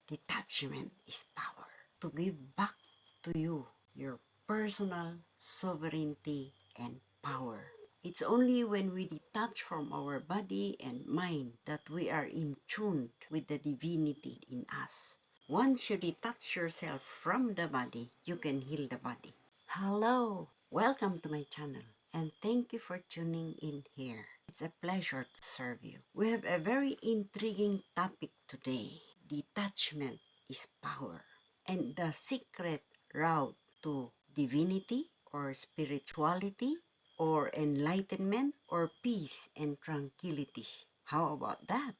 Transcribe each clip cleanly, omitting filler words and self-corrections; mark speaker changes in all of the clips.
Speaker 1: Detachment is power. To give back to you your personal sovereignty and power. It's only when we detach from our body and mind that we are in tune with the divinity in us. Once you detach yourself from the body, you can heal the body. Hello! Welcome to my channel and thank you for tuning in here. It's a pleasure to serve you. We have a very intriguing topic today. Detachment is power. And the secret route to divinity or spirituality or enlightenment or peace and tranquility. How about that?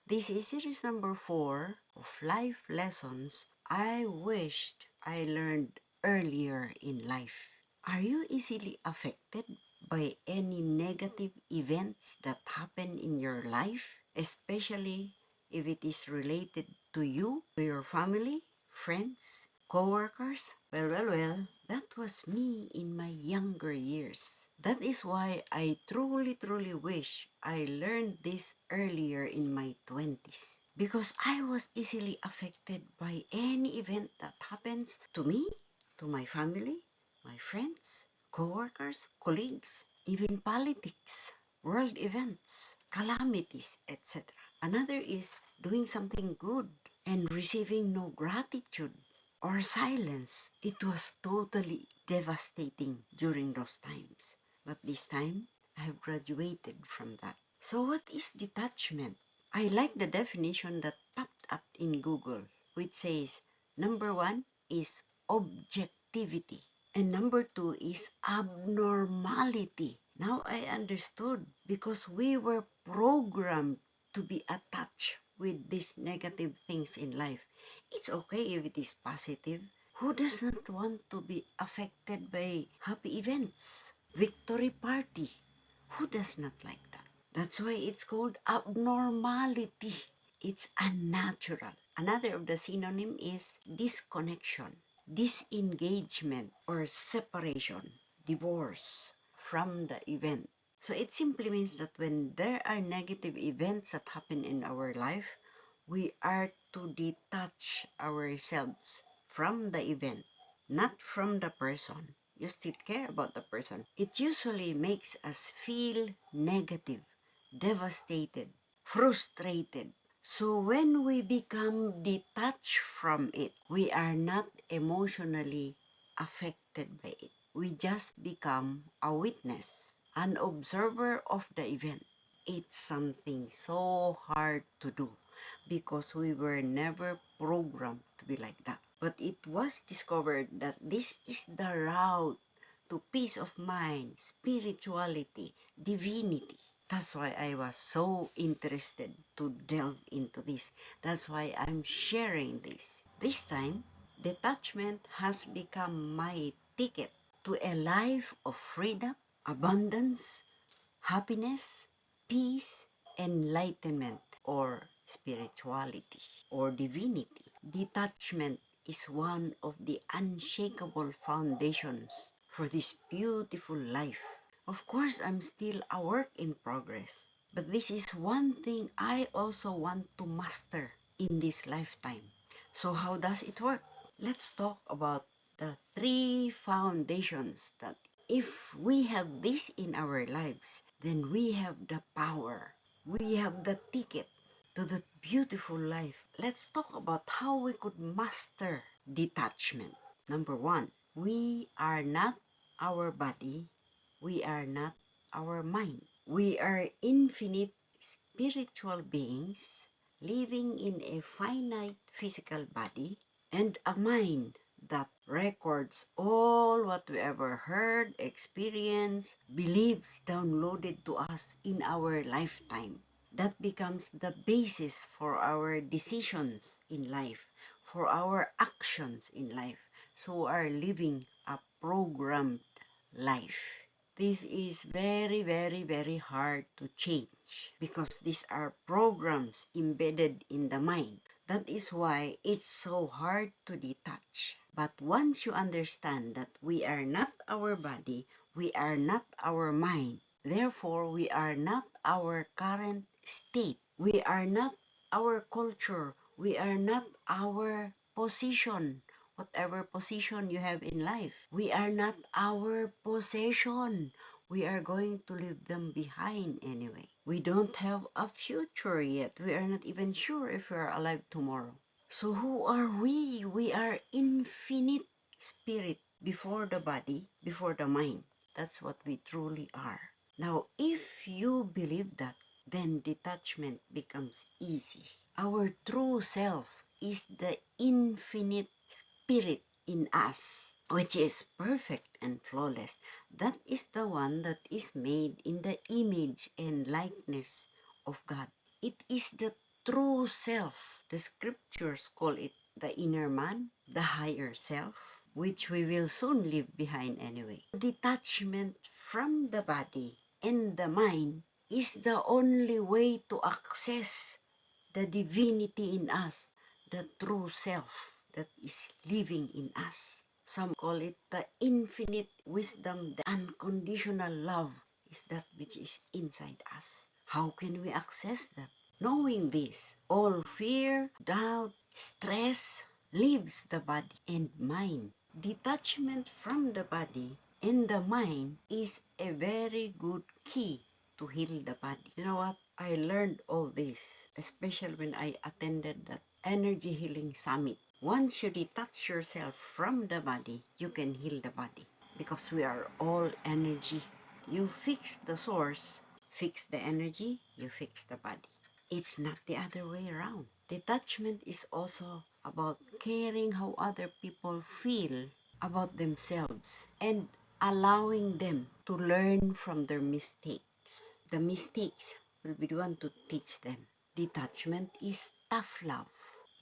Speaker 1: This is series number 4 of life lessons I wished I learned earlier in life. Are you easily affected by any negative events that happen in your life, especially if it is related to you, to your family, friends, co-workers? Well, that was me in my younger years. That is why I truly wish I learned this earlier in my 20s. Because I was easily affected by any event that happens to me, to my family, my friends, co-workers, colleagues, even politics, world events, calamities, etc. Another is doing something good and receiving no gratitude or silence. It was totally devastating during those times. But this time, I have graduated from that. So what is detachment? I like the definition that popped up in Google, which says, number 1 is objectivity. And number 2 is abnormality. Now I understood because we were programmed to be attached with these negative things in life. It's okay if it is positive. Who does not want to be affected by happy events? Victory party. Who does not like that? That's why it's called abnormality. It's unnatural. Another of the synonym is disconnection, disengagement, or separation, divorce from the event. So it simply means that when there are negative events that happen in our life, we are to detach ourselves from the event, not from the person. You still care about the person. It usually makes us feel negative, devastated, frustrated. So when we become detached from it, we are not emotionally affected by it. We just become a witness, an observer of the event. It's something so hard to do because we were never programmed to be like that. But it was discovered that this is the route to peace of mind, spirituality, divinity. That's why I was so interested to delve into this. That's why I'm sharing this. This time, detachment has become my ticket to a life of freedom, abundance, happiness, peace, enlightenment, or spirituality, or divinity. Detachment is one of the unshakable foundations for this beautiful life. Of course, I'm still a work in progress, but this is one thing I also want to master in this lifetime. So how does it work? Let's talk about the 3 foundations that if we have this in our lives, then we have the power. We have the ticket to that beautiful life. Let's talk about how we could master detachment. Number 1, we are not our body. We are not our mind. We are infinite spiritual beings living in a finite physical body and a mind that records all what we ever heard, experienced, beliefs downloaded to us in our lifetime. That becomes the basis for our decisions in life, for our actions in life. So we are living a programmed life. This is very hard to change because these are programs embedded in the mind. That is why it's so hard to detach. But once you understand that we are not our body, we are not our mind, therefore we are not our current state, we are not our culture, We are not our position, whatever position you have in life. We are not our possession. We are going to leave them behind anyway. We don't have a future yet. We are not even sure if we are alive tomorrow. So who are we? We are infinite spirit before the body, before the mind. That's what we truly are. Now, if you believe that, then detachment becomes easy. Our true self is the infinite spirit in us, which is perfect and flawless. That is the one that is made in the image and likeness of God. It is the true self. The scriptures call it the inner man, the higher self, which we will soon leave behind anyway. Detachment from the body and the mind is the only way to access the divinity in us, the true self that is living in us. Some call it the infinite wisdom, the unconditional love is that which is inside us. How can we access that? Knowing this, all fear, doubt, stress leaves the body and mind. Detachment from the body and the mind is a very good key to heal the body. You know what? I learned all this, especially when I attended that energy healing summit. Once you detach yourself from the body, you can heal the body because we are all energy. You fix the source, fix the energy, you fix the body. It's not the other way around. Detachment is also about caring how other people feel about themselves and allowing them to learn from their mistakes. The mistakes will be the one to teach them. Detachment is tough love,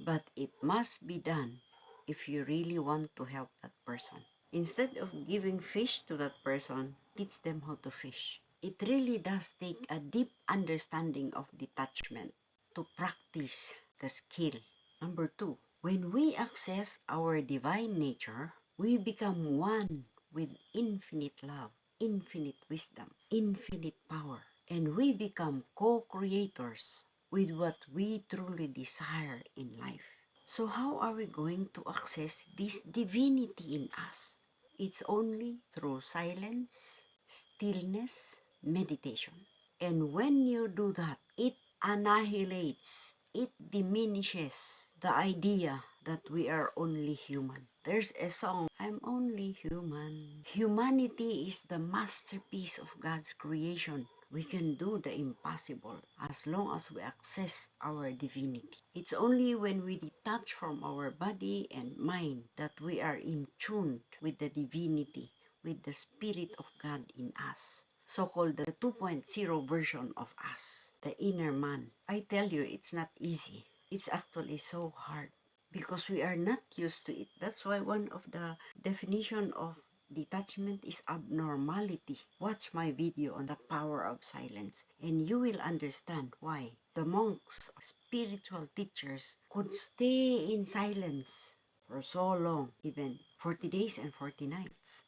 Speaker 1: but it must be done if you really want to help that person. Instead of giving fish to that person, teach them how to fish. It really does take a deep understanding of detachment to practice the skill. Number two, when we access our divine nature, we become one with infinite love, infinite wisdom, infinite power, and we become co-creators with what we truly desire in life. So how are we going to access this divinity in us? It's only through silence, stillness, meditation. And when you do that, it annihilates, it diminishes the idea that we are only human. There's a song, I'm only human. Humanity is the masterpiece of God's creation. We can do the impossible as long as we access our divinity. It's only when we detach from our body and mind that we are in tune with the divinity, with the Spirit of God in us. So-called the 2.0 version of us, the inner man. I tell you, it's not easy. It's actually so hard because we are not used to it. That's why one of the definition of detachment is abnormality. Watch my video on the power of silence and you will understand why the monks, spiritual teachers, could stay in silence for so long, even 40 days and 40 nights.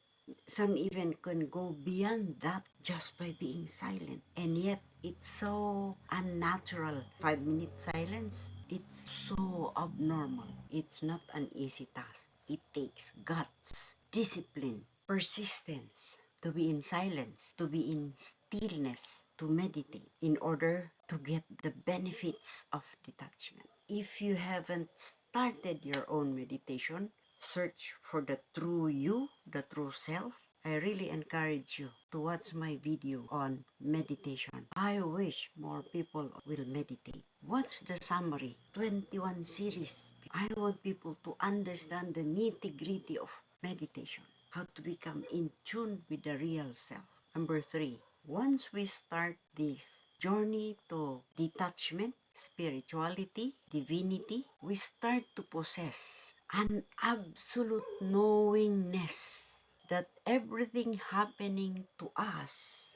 Speaker 1: Some even can go beyond that just by being silent. And yet, it's so unnatural. 5-minute silence, it's so abnormal. It's not an easy task. It takes guts, discipline, persistence to be in silence, to be in stillness, to meditate in order to get the benefits of detachment. If you haven't started your own meditation, search for the true you, the true self. I really encourage you to watch my video on meditation. I wish more people will meditate. Watch the summary, 21 series. I want people to understand the nitty-gritty of meditation, how to become in tune with the real self. Number three, once we start this journey to detachment, spirituality, divinity, we start to possess an absolute knowingness that everything happening to us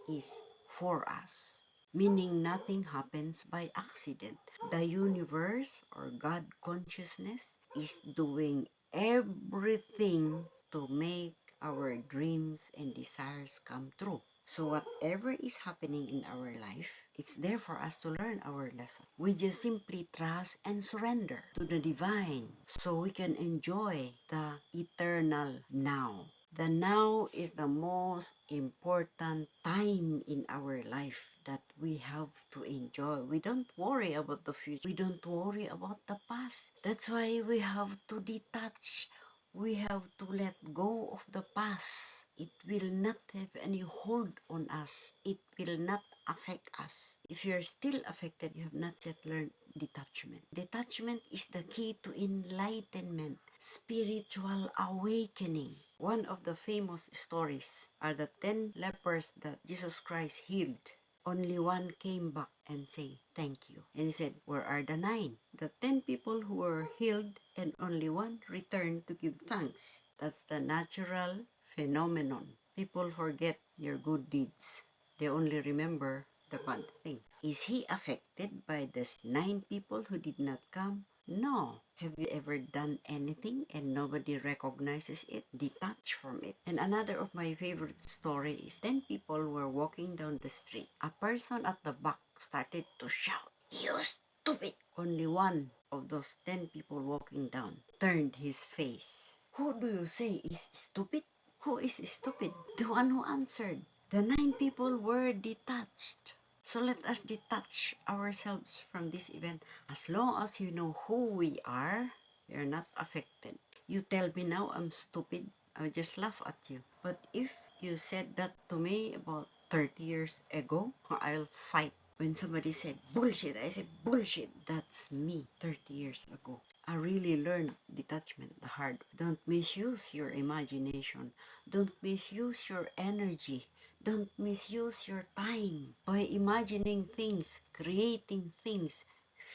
Speaker 1: is for us. Meaning nothing happens by accident. The universe or God consciousness is doing everything to make our dreams and desires come true. So whatever is happening in our life, it's there for us to learn our lesson. We just simply trust and surrender to the divine so we can enjoy the eternal now. The now is the most important time in our life that we have to enjoy. We don't worry about the future. We don't worry about the past. That's why we have to detach. We have to let go of the past. It will not have any hold on us. It will not affect us. If you're still affected, you have not yet learned detachment. Detachment is the key to enlightenment, spiritual awakening. One of the famous stories are the 10 lepers that Jesus Christ healed. Only one came back and said, "Thank you." And he said, "Where are the 9?" The 10 people who were healed and only one returned to give thanks. That's the natural phenomenon. People forget your good deeds. They only remember the bad things. Is he affected by these 9 people who did not come? No. Have you ever done anything and nobody recognizes it? Detach from it. And another of my favorite story is 10 people were walking down the street. A person at the back started to shout, "You stupid!" Only one of those 10 people walking down turned his face. Who do you say is stupid? Who is stupid? The one who answered. The 9 people were detached. So let us detach ourselves from this event. As long as you know who we are not affected. You tell me now I'm stupid, I'll just laugh at you. But if you said that to me about 30 years ago, I'll fight. When somebody said bullshit, I said bullshit. That's me 30 years ago. I really learned detachment the hard way. Don't misuse your imagination. Don't misuse your energy. Don't misuse your time by imagining things, creating things,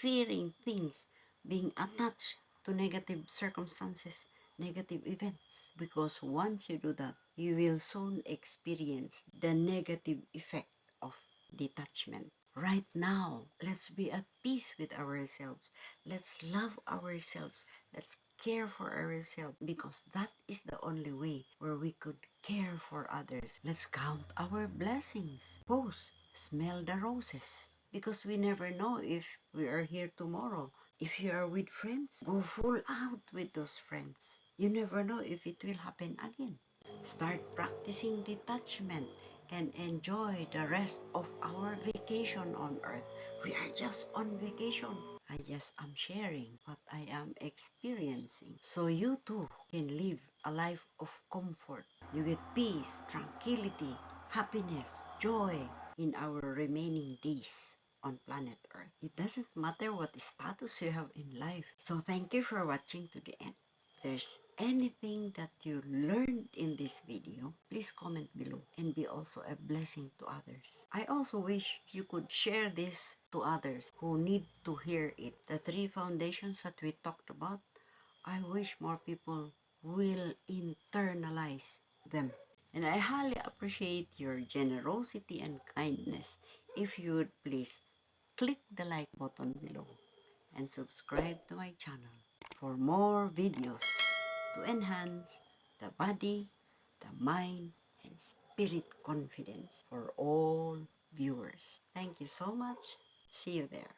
Speaker 1: fearing things, being attached to negative circumstances, negative events. Because once you do that, you will soon experience the negative effect of detachment. Right now, let's be at peace with ourselves. Let's love ourselves. Let's care for ourselves because that is the only way where we could care for others. Let's count our blessings. Pause. Smell the roses because we never know if we are here tomorrow. If you are with friends, go full out with those friends. You never know if it will happen again. Start practicing detachment and enjoy the rest of our vacation on earth. We are just on vacation. I just am sharing what I am experiencing. So you too can live a life of comfort. You get peace, tranquility, happiness, joy in our remaining days on planet Earth. It doesn't matter what status you have in life. So thank you for watching to the end. If there's anything that you learned in this video, please comment below and be also a blessing to others. I also wish you could share this to others who need to hear it. The 3 foundations that we talked about, I wish more people will internalize them. And I highly appreciate your generosity and kindness. If you would please click the like button below and subscribe to my channel for more videos to enhance the body, the mind, and spirit confidence for all viewers. Thank you so much. See you there.